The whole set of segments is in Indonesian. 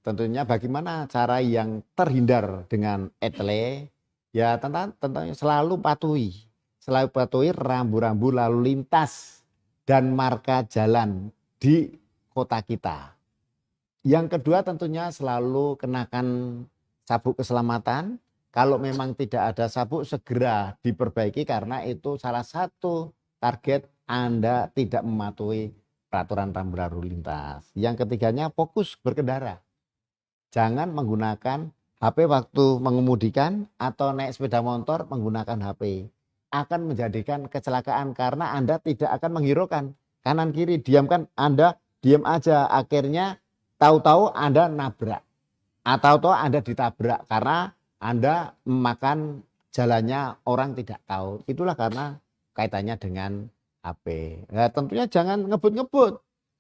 tentunya bagaimana cara yang terhindar dengan etle, ya tentunya selalu patuhi rambu-rambu lalu lintas dan marka jalan di kota kita. Yang kedua tentunya selalu kenakan sabuk keselamatan. Kalau memang tidak ada sabuk segera diperbaiki karena itu salah satu target Anda tidak mematuhi peraturan rambu lalu lintas. Yang ketiganya fokus berkendara. Jangan menggunakan HP waktu mengemudikan atau naik sepeda motor menggunakan HP. Akan menjadikan kecelakaan karena Anda tidak akan menghiraukan kanan kiri, diamkan Anda diam aja, akhirnya tahu-tahu Anda nabrak atau Anda ditabrak karena Anda memakan jalannya orang tidak tahu. Itulah karena kaitannya dengan HP. Nah, tentunya jangan ngebut-ngebut.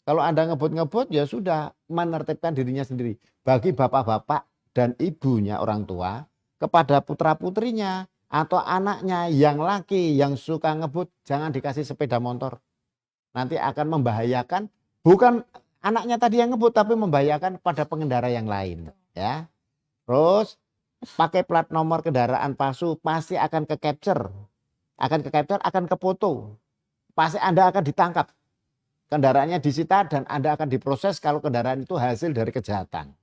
Kalau Anda ngebut-ngebut ya sudah menertibkan dirinya sendiri. Bagi bapak-bapak dan ibunya orang tua kepada putra-putrinya atau anaknya yang laki yang suka ngebut jangan dikasih sepeda motor. Nanti akan membahayakan bukan anaknya tadi yang ngebut tapi membahayakan pada pengendara yang lain ya. Terus pakai plat nomor kendaraan palsu pasti akan ke capture, akan ke foto. Pasti Anda akan ditangkap. Kendaraannya disita dan Anda akan diproses kalau kendaraan itu hasil dari kejahatan.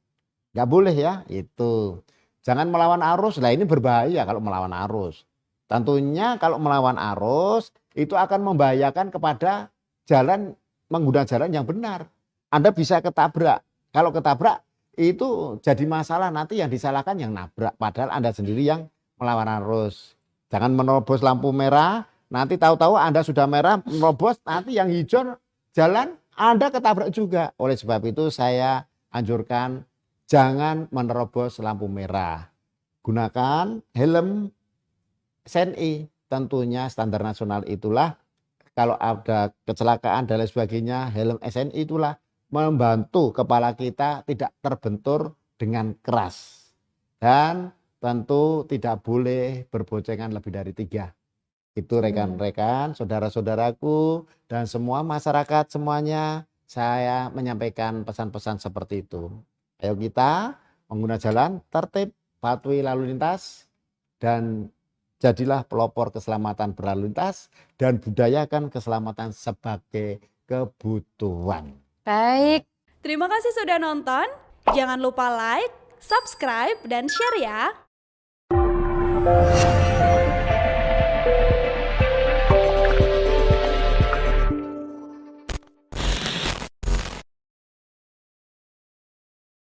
Nggak boleh ya, itu. Jangan melawan arus, nah ini berbahaya kalau melawan arus. Tentunya kalau melawan arus itu akan membahayakan kepada jalan, menggunakan jalan yang benar. Anda bisa ketabrak. Kalau ketabrak itu jadi masalah, nanti yang disalahkan yang nabrak. Padahal Anda sendiri yang melawan arus. Jangan menerobos lampu merah, nanti tahu-tahu Anda sudah merah, menerobos, nanti yang hijau jalan Anda ketabrak juga. Oleh sebab itu saya anjurkan jangan menerobos lampu merah. Gunakan helm SNI, tentunya standar nasional itulah. Kalau ada kecelakaan dan lain sebagainya, helm SNI itulah membantu kepala kita tidak terbentur dengan keras. Dan tentu tidak boleh berboncengan lebih dari 3. Itu rekan-rekan, saudara-saudaraku, dan semua masyarakat semuanya, saya menyampaikan pesan-pesan seperti itu. Ayo kita pengguna jalan tertib, patuhi lalu lintas, dan jadilah pelopor keselamatan berlalu lintas, dan budayakan keselamatan sebagai kebutuhan. Baik, terima kasih sudah nonton. Jangan lupa like, subscribe, dan share ya.